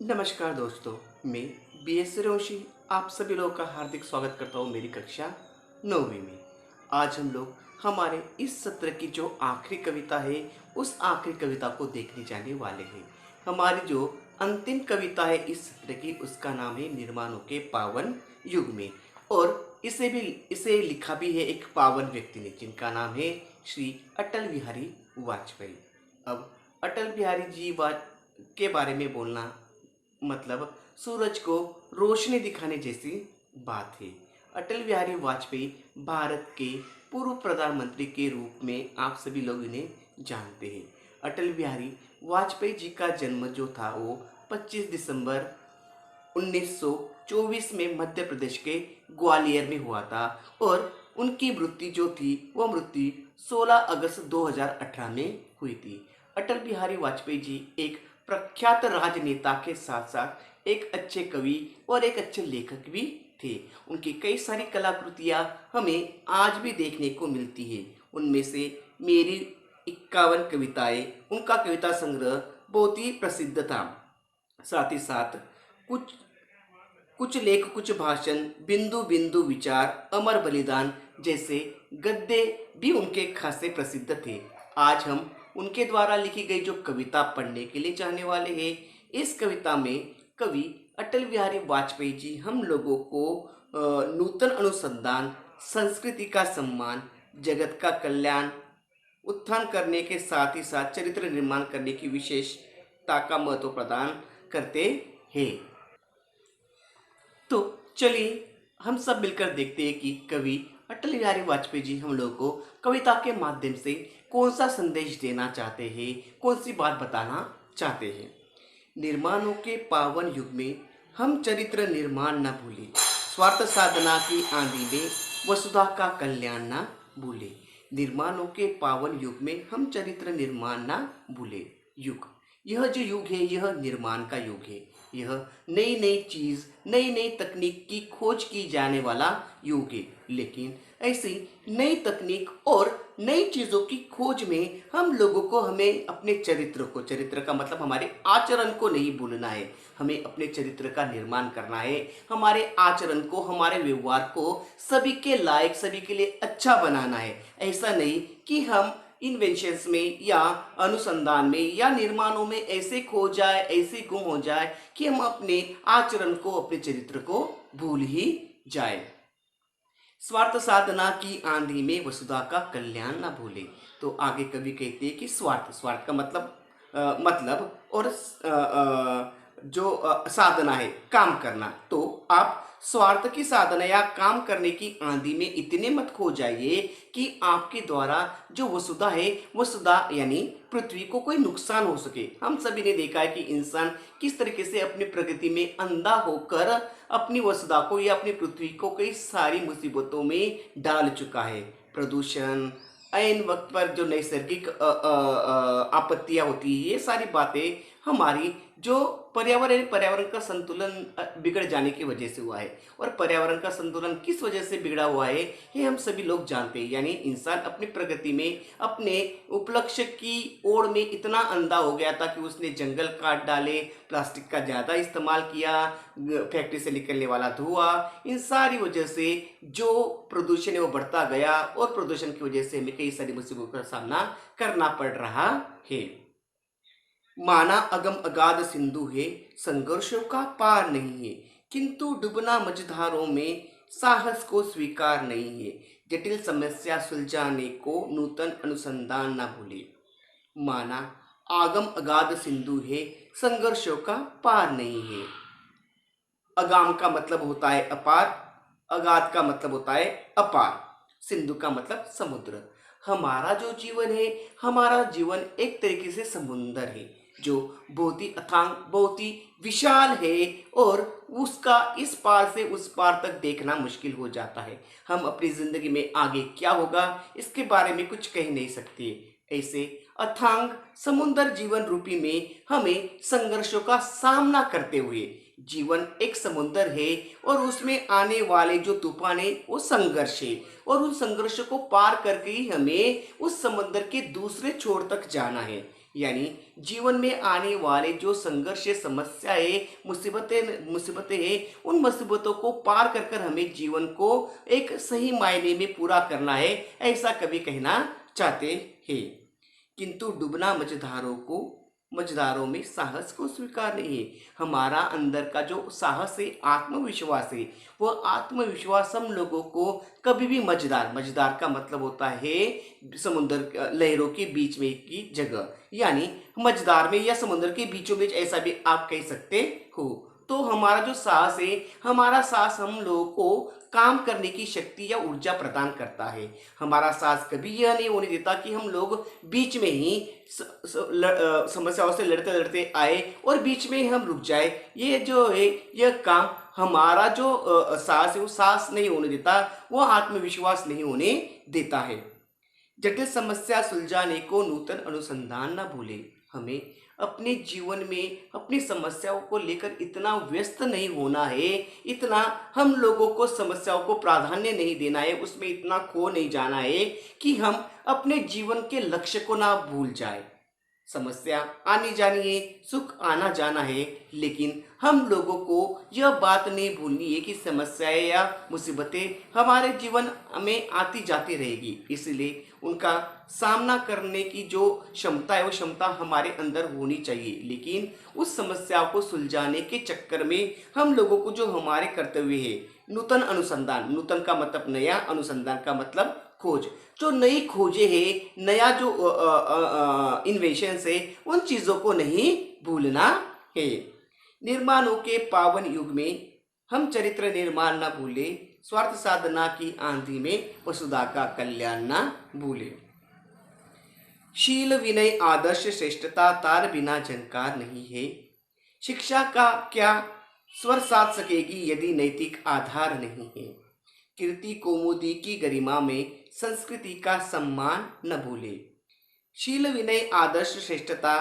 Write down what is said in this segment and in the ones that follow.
नमस्कार दोस्तों, मैं बी एस रौशी आप सभी लोगों का हार्दिक स्वागत करता हूँ मेरी कक्षा 9वीं में। आज हम लोग हमारे इस सत्र की जो आखिरी कविता है उस आखिरी कविता को देखने जाने वाले हैं। हमारी जो अंतिम कविता है इस सत्र की उसका नाम है निर्माणों के पावन युग में। और इसे लिखा भी है एक पावन व्यक्ति ने जिनका नाम है श्री अटल बिहारी वाजपेयी। अब अटल बिहारी जी के बारे में बोलना मतलब सूरज को रोशनी दिखाने जैसी बात है। अटल बिहारी वाजपेयी भारत के पूर्व प्रधानमंत्री के रूप में आप सभी लोग इन्हें जानते हैं। अटल बिहारी वाजपेयी जी का जन्म जो था वो 25 दिसंबर 1924 में मध्य प्रदेश के ग्वालियर में हुआ था। और उनकी मृत्यु जो थी वह मृत्यु 16 अगस्त 2018 में हुई थी। अटल बिहारी वाजपेयी जी एक प्रख्यात राजनेता के साथ साथ एक अच्छे कवि और एक अच्छे लेखक भी थे। उनकी कई सारी कलाकृतियाँ हमें आज भी देखने को मिलती है। उनमें से मेरी 51 कविताएं, उनका कविता संग्रह बहुत ही प्रसिद्ध था। साथ ही साथ कुछ कुछ लेख, कुछ भाषण, बिंदु बिंदु विचार, अमर बलिदान जैसे गद्य भी उनके खासे प्रसिद्ध थे। आज हम उनके द्वारा लिखी गई जो कविता पढ़ने के लिए चाहने वाले हैं। इस कविता में कवि अटल बिहारी वाजपेयी जी हम लोगों को नूतन अनुसंधान, संस्कृति का सम्मान, जगत का कल्याण, उत्थान करने के साथ ही साथ चरित्र निर्माण करने की विशेषता का महत्व प्रदान करते हैं। तो चलिए हम सब मिलकर देखते हैं कि कवि अटल बिहारी वाजपेयी जी हम लोगों को कविता के माध्यम से कौन सा संदेश देना चाहते हैं, कौन सी बात बताना चाहते हैं। निर्माणों के पावन युग में हम चरित्र निर्माण न भूले, स्वार्थ साधना की आंधी में वसुधा का कल्याण न भूले। निर्माणों के पावन युग में हम चरित्र निर्माण न भूले। युग, यह जो युग है यह निर्माण का युग है। यह नई नई चीज, नई नई तकनीक की खोज की जाने वाला युग है। लेकिन ऐसी नई तकनीक और नई चीजों की खोज में हम लोगों को हमें अपने चरित्र को, चरित्र का मतलब हमारे आचरण को नहीं भूलना है। हमें अपने चरित्र का निर्माण करना है। हमारे आचरण को, हमारे व्यवहार को सभी के लायक, सभी के लिए अच्छा बनाना है। ऐसा नहीं कि हम इन्वेंशंस में या अनुसंधान में या निर्माणों में ऐसे खो जाए, ऐसे गुम हो जाए कि हम अपने आचरण को, अपने चरित्र को भूल ही जाए। स्वार्थ साधना की आंधी में वसुधा का कल्याण ना भूले। तो आगे कवि कहते हैं कि स्वार्थ, स्वार्थ का मतलब और जो साधना है काम करना। तो आप स्वार्थ की साधना या काम करने की आंधी में इतने मत खो जाइए कि आपके द्वारा जो वसुधा है, वसुधा यानी पृथ्वी को कोई नुकसान हो सके। हम सभी ने देखा है कि इंसान किस तरीके से अपनी प्रगति में अंधा होकर अपनी वसुधा को या अपनी पृथ्वी को कई सारी मुसीबतों में डाल चुका है। प्रदूषण, ऐन वक्त पर जो नैसर्गिक आपत्तियां होती है, ये सारी बातें हमारी जो पर्यावरण का संतुलन बिगड़ जाने की वजह से हुआ है। और पर्यावरण का संतुलन किस वजह से बिगड़ा हुआ है ये हम सभी लोग जानते हैं। यानी इंसान अपनी प्रगति में, अपने उपलक्ष्य की ओर में इतना अंधा हो गया था कि उसने जंगल काट डाले, प्लास्टिक का ज़्यादा इस्तेमाल किया, फैक्ट्री से निकलने वाला धुआं, इन सारी वजह से जो प्रदूषण है वो बढ़ता गया। और प्रदूषण की वजह से हमें कई सारी मुसीबतों का सामना करना पड़ रहा है। माना अगम अगाध सिंधु है, संघर्षों का पार नहीं है, किंतु डूबना मझधारों में साहस को स्वीकार नहीं है। जटिल समस्या सुलझाने को नूतन अनुसंधान न भूले। माना आगम अगाध सिंधु है, संघर्षों का पार नहीं है। अगाम का मतलब होता है अपार, अगाध का मतलब होता है अपार, सिंधु का मतलब समुद्र। हमारा जो जीवन है, हमारा जीवन एक तरीके से समुंदर है जो बहुत ही अथांग, बहुत ही विशाल है। और उसका इस पार से उस पार तक देखना मुश्किल हो जाता है। हम अपनी जिंदगी में आगे क्या होगा इसके बारे में कुछ कह नहीं सकते। ऐसे अथांग समुंदर जीवन रूपी में हमें संघर्षों का सामना करते हुए, जीवन एक समुंदर है और उसमें आने वाले जो तूफान है वो संघर्ष है। और उन संघर्षों को पार करके ही हमें उस समुंदर के दूसरे छोर तक जाना है। यानी जीवन में आने वाले जो संघर्ष है, समस्याएं, मुसीबतें हैं, उन मुसीबतों को पार कर कर हमें जीवन को एक सही मायने में पूरा करना है, ऐसा कवि कहना चाहते हैं। किंतु डूबना मझधारों में साहस को स्वीकार नहीं है। हमारा अंदर का जो साहस है, आत्मविश्वास है, वह आत्मविश्वास हम लोगों को कभी भी मझधार का मतलब होता है समुद्र लहरों के बीच में की जगह, यानी मझधार में या समुद्र के बीचों बीच, ऐसा भी आप कह सकते हो। तो हमारा जो साहस है, हमारा साहस हम लोगों को काम करने की शक्ति या ऊर्जा प्रदान करता है। हमारा साहस कभी यह नहीं होने देता कि हम लोग बीच में ही समस्याओं से लड़ते लड़ते आए और बीच में ही हम रुक जाए। ये जो है, यह काम हमारा जो साहस है, वो साहस नहीं होने देता, वो आत्मविश्वास नहीं होने देता है। जटिल समस्या सुलझाने को नूतन अनुसंधान ना भूले। हमें अपने जीवन में अपनी समस्याओं को लेकर इतना व्यस्त नहीं होना है, इतना हम लोगों को समस्याओं को प्राधान्य नहीं देना है, उसमें इतना खो नहीं जाना है कि हम अपने जीवन के लक्ष्य को ना भूल जाए। समस्या आनी जानी है, सुख आना जाना है, लेकिन हम लोगों को यह बात नहीं भूलनी है कि समस्याएं या मुसीबतें हमारे जीवन में आती जाती रहेगी। इसलिए उनका सामना करने की जो क्षमता है, वो क्षमता हमारे अंदर होनी चाहिए। लेकिन उस समस्याओं को सुलझाने के चक्कर में हम लोगों को जो हमारे कर्तव्य है, नूतन अनुसंधान, नूतन का मतलब नया, अनुसंधान का मतलब खोज, जो नई खोजें है, नया जो इन्वेशंस है, उन चीज़ों को नहीं भूलना है। निर्माणों के पावन युग में हम चरित्र निर्माण ना भूले, स्वार्थ साधना की आंधी में वसुधा का कल्याण ना भूले। शील विनय आदर्श श्रेष्ठता तार बिना झंकार नहीं है। शिक्षा का क्या स्वर साध सकेगी यदि नैतिक आधार नहीं है। कीर्ति कौमुदी की गरिमा में संस्कृति का सम्मान न भूले। शील विनय आदर्श श्रेष्ठता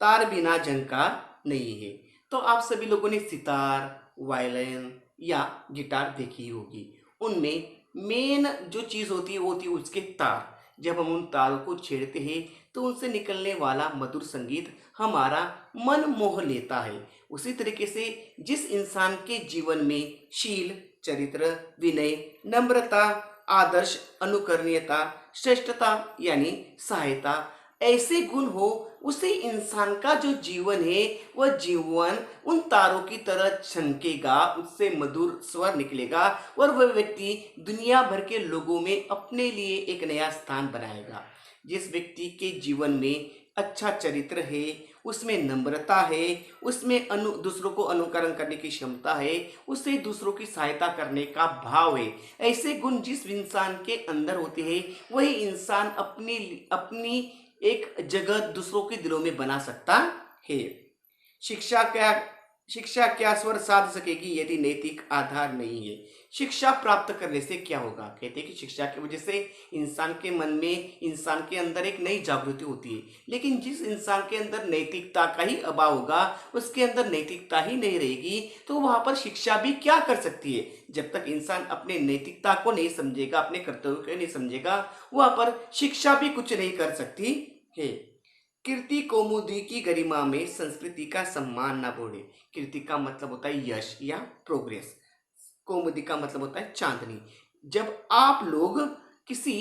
तार बिना झंकार नहीं है। तो आप सभी लोगों ने सितार, वायलिन या गिटार देखी होगी। उनमें मेन जो चीज़ होती है वो होती है उसके तार। जब हम उन तारों को छेड़ते हैं तो उनसे निकलने वाला मधुर संगीत हमारा मन मोह लेता है। उसी तरीके से जिस इंसान के जीवन में शील, चरित्र, विनय, नम्रता, आदर्श, अनुकरणीयता, श्रेष्ठता यानी सहायता, ऐसे गुण हो, उसी इंसान का जो जीवन है वह जीवन उन तारों की तरह छनकेगा, उससे मधुर स्वर निकलेगा और वह व्यक्ति दुनिया भर के लोगों में अपने लिए एक नया स्थान बनाएगा। जिस व्यक्ति के जीवन में अच्छा चरित्र है, उसमें नम्रता है, उसमें दूसरों को अनुकरण करने की क्षमता है, उसे दूसरों की सहायता करने का भाव है, ऐसे गुण जिस इंसान के अंदर होते हैं, वही इंसान अपनी अपनी एक जगह दूसरों के दिलों में बना सकता है। शिक्षा क्या शिक्षा क्या स्वर साध सकेगी यदि नैतिक आधार नहीं है। शिक्षा प्राप्त करने से क्या होगा? कहते हैं कि शिक्षा की वजह से इंसान के मन में, इंसान के अंदर एक नई जागृति होती है। लेकिन जिस इंसान के अंदर नैतिकता का ही अभाव होगा, उसके अंदर नैतिकता ही नहीं रहेगी, तो वहां पर शिक्षा भी क्या कर सकती है? जब तक इंसान अपने नैतिकता को नहीं समझेगा, अपने कर्तव्य को नहीं समझेगा, वहां पर शिक्षा भी कुछ नहीं कर सकती है। कीर्ति कौमुदी की गरिमा में संस्कृति का सम्मान ना भूले। कीर्ति का मतलब होता है यश या प्रोग्रेस, कौमुदी का मतलब होता है चांदनी। जब आप लोग किसी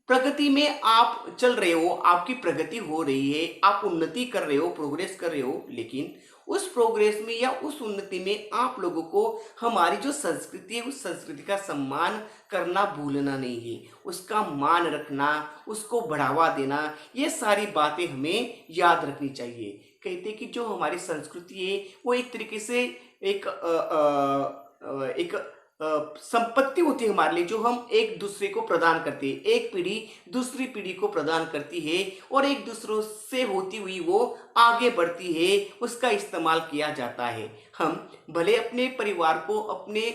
प्रगति में आप चल रहे हो, आपकी प्रगति हो रही है, आप उन्नति कर रहे हो, प्रोग्रेस कर रहे हो, लेकिन उस प्रोग्रेस में या उस उन्नति में आप लोगों को हमारी जो संस्कृति है, उस संस्कृति का सम्मान करना भूलना नहीं है, उसका मान रखना, उसको बढ़ावा देना, ये सारी बातें हमें याद रखनी चाहिए। कहते हैं कि जो हमारी संस्कृति है वो एक तरीके से एक संपत्ति होती है हमारे लिए, जो हम एक दूसरे को प्रदान करते हैं। एक पीढ़ी दूसरी पीढ़ी को प्रदान करती है और एक दूसरों से होती हुई वो आगे बढ़ती है, उसका इस्तेमाल किया जाता है। हम भले अपने परिवार को, अपने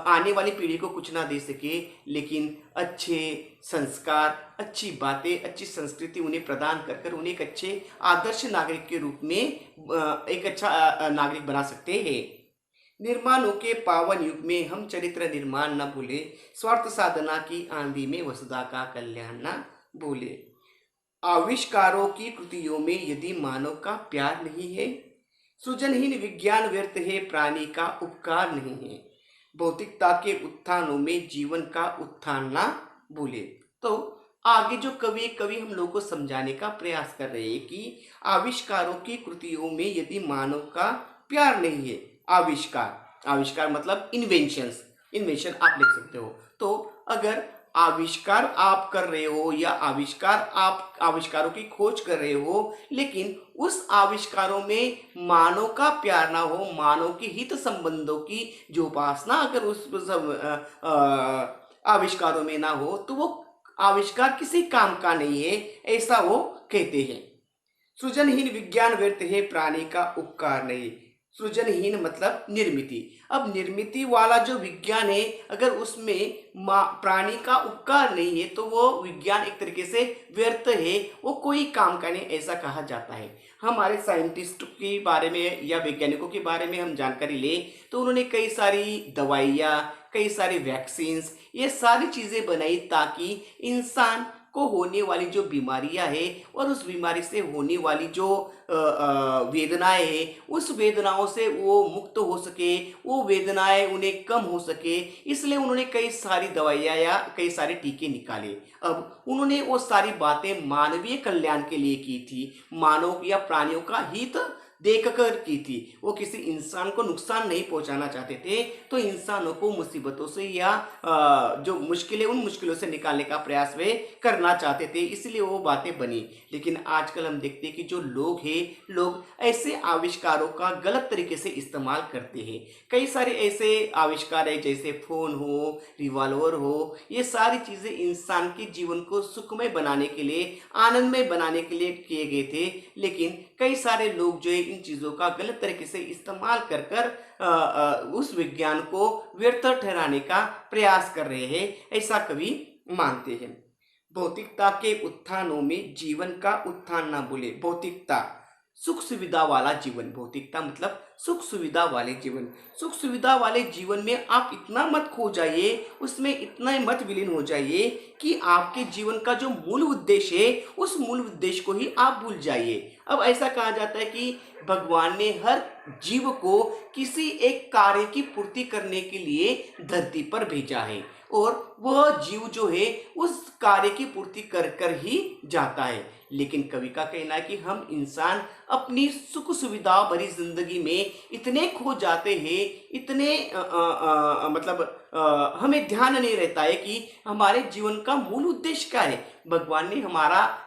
आने वाली पीढ़ी को कुछ ना दे सके, लेकिन अच्छे संस्कार, अच्छी बातें, अच्छी संस्कृति उन्हें प्रदान कर कर उन्हें एक अच्छे आदर्श नागरिक के रूप में एक अच्छा नागरिक बना सकते हैं। निर्माणों के पावन युग में हम चरित्र निर्माण न भूले, स्वार्थ साधना की आंधी में वसुधा का कल्याण न भूले। आविष्कारों की कृतियों में यदि मानव का प्यार नहीं है, सृजनहीन विज्ञान व्यर्थ है, प्राणी का उपकार नहीं है, भौतिकता के उत्थानों में जीवन का उत्थान ना भूले। तो आगे जो कवि कवि हम लोग को समझाने का प्रयास कर रहे हैं कि आविष्कारों की कृतियों में यदि मानव का प्यार नहीं है, आविष्कार आविष्कार मतलब इन्वेंशंस, इन्वेंशन आप लिख सकते हो। तो अगर आविष्कार आप कर रहे हो या आविष्कार आप आविष्कारों की खोज कर रहे हो, लेकिन उस आविष्कारों में मानव का प्यार ना हो, मानव के हित संबंधों की जो उपासना अगर उस आविष्कारों में ना हो, तो वो आविष्कार किसी काम का नहीं है, ऐसा वो कहते हैं। सृजनहीन विज्ञान व्यर्थ है, प्राणी का उपकार नहीं। सृजनहीन मतलब निर्मिति। अब निर्मिति वाला जो विज्ञान है, अगर उसमें प्राणी का उपकार नहीं है, तो वो विज्ञान एक तरीके से व्यर्थ है, वो कोई काम का नहीं, ऐसा कहा जाता है। हमारे साइंटिस्ट के बारे में या वैज्ञानिकों के बारे में हम जानकारी ले, तो उन्होंने कई सारी दवाइयाँ, कई सारी वैक्सीन्स, ये सारी चीज़ें बनाई ताकि इंसान को होने वाली जो बीमारियां है और उस बीमारी से होने वाली जो वेदनाएं है, उस वेदनाओं से वो मुक्त हो सके, वो वेदनाएं उन्हें कम हो सके, इसलिए उन्होंने कई सारी दवाइयाँ या कई सारे टीके निकाले। अब उन्होंने वो सारी बातें मानवीय कल्याण के लिए की थी, मानव या प्राणियों का हित देखकर की थी। वो किसी इंसान को नुकसान नहीं पहुंचाना चाहते थे, तो इंसानों को मुसीबतों से या जो मुश्किलें, उन मुश्किलों से निकालने का प्रयास वे करना चाहते थे, इसलिए वो बातें बनी। लेकिन आजकल हम देखते हैं कि जो लोग हैं, लोग ऐसे आविष्कारों का गलत तरीके से इस्तेमाल करते हैं। कई सारे ऐसे आविष्कार है, जैसे फोन हो, रिवॉल्वर हो, ये सारी चीजें इंसान के जीवन को सुखमय बनाने के लिए, आनंदमय बनाने के लिए किए गए थे। लेकिन कई सारे लोग जो है इन चीज़ों का गलत तरीके से इस्तेमाल कर कर उस विज्ञान को व्यर्थ ठहराने का प्रयास कर रहे हैं, ऐसा कवि मानते हैं। भौतिकता के उत्थानों में जीवन का उत्थान ना भूले। भौतिकता सुख सुविधा वाला जीवन, भौतिकता मतलब सुख सुविधा वाले जीवन। सुख सुविधा वाले जीवन में आप इतना मत खो जाइए, उसमें इतना मत विलीन हो जाइए कि आपके जीवन का जो मूल उद्देश्य है, उस मूल उद्देश्य को ही आप भूल जाइए। अब ऐसा कहा जाता है कि भगवान ने हर जीव को किसी एक कार्य की पूर्ति करने के लिए धरती पर भेजा है, और वह जीव जो है उस कार्य की पूर्ति कर कर ही जाता है। लेकिन कवि का कहना है कि हम इंसान अपनी सुख सुविधा भरी जिंदगी में इतने खो जाते हैं, इतने मतलब हमें ध्यान नहीं रहता है कि हमारे जीवन का मूल उद्देश्य क्या है, भगवान ने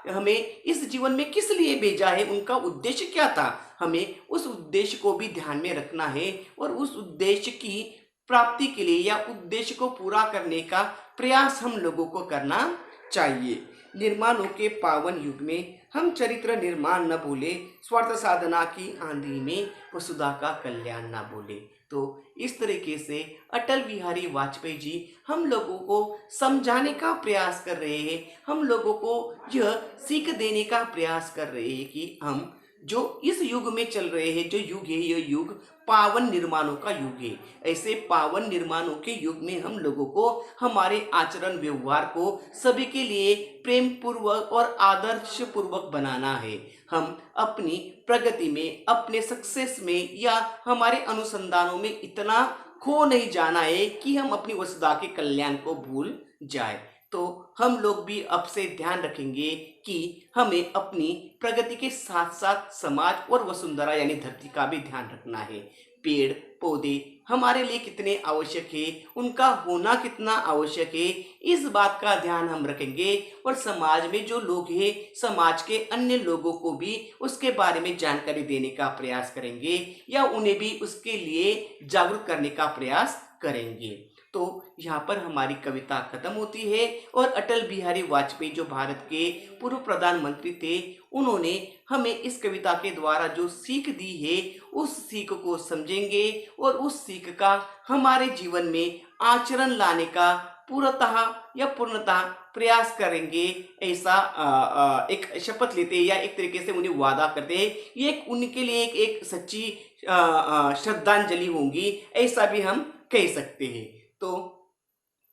हमें इस जीवन में किस लिए भेजा है, उनका उद्देश्य क्या था। हमें उस उद्देश्य को भी ध्यान में रखना है, और उस उद्देश्य की प्राप्ति के लिए या उद्देश्य को पूरा करने का प्रयास हम लोगों को करना चाहिए। निर्माणों के पावन युग में हम चरित्र निर्माण न भूले, स्वार्थ साधना की आंधी में वसुधा का कल्याण न भूले। तो इस तरीके से अटल बिहारी वाजपेयी जी हम लोगों को समझाने का प्रयास कर रहे हैं, हम लोगों को यह सीख देने का प्रयास कर रहे हैं कि हम जो इस युग में चल रहे हैं, जो युग है, यह युग पावन निर्माणों का युग है। ऐसे पावन निर्माणों के युग में हम लोगों को हमारे आचरण व्यवहार को सभी के लिए प्रेम पूर्वक और आदर्श पूर्वक बनाना है। हम अपनी प्रगति में, अपने सक्सेस में या हमारे अनुसंधानों में इतना खो नहीं जाना है कि हम अपनी वसुधा के कल्याण को भूल जाए। तो हम लोग भी अब से ध्यान रखेंगे कि हमें अपनी प्रगति के साथ साथ समाज और वसुंधरा यानी धरती का भी ध्यान रखना है। पेड़ पौधे हमारे लिए कितने आवश्यक है, उनका होना कितना आवश्यक है, इस बात का ध्यान हम रखेंगे। और समाज में जो लोग हैं, समाज के अन्य लोगों को भी उसके बारे में जानकारी देने का प्रयास करेंगे, या उन्हें भी उसके लिए जागरूक करने का प्रयास करेंगे। तो यहाँ पर हमारी कविता खत्म होती है, और अटल बिहारी वाजपेयी जो भारत के पूर्व प्रधानमंत्री थे, उन्होंने हमें इस कविता के द्वारा जो सीख दी है, उस सीख को समझेंगे और उस सीख का हमारे जीवन में आचरण लाने का पूर्णतः या पूर्णतः प्रयास करेंगे। ऐसा एक शपथ लेते हैं, या एक तरीके से उन्हें वादा करते हैं। ये एक उनके लिए एक सच्ची श्रद्धांजलि होगी, ऐसा भी हम कह सकते हैं। तो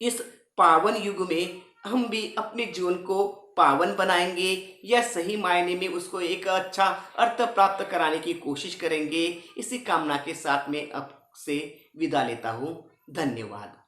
इस पावन युग में हम भी अपने जीवन को पावन बनाएंगे या सही मायने में उसको एक अच्छा अर्थ प्राप्त कराने की कोशिश करेंगे। इसी कामना के साथ में अब से विदा लेता हूँ। धन्यवाद।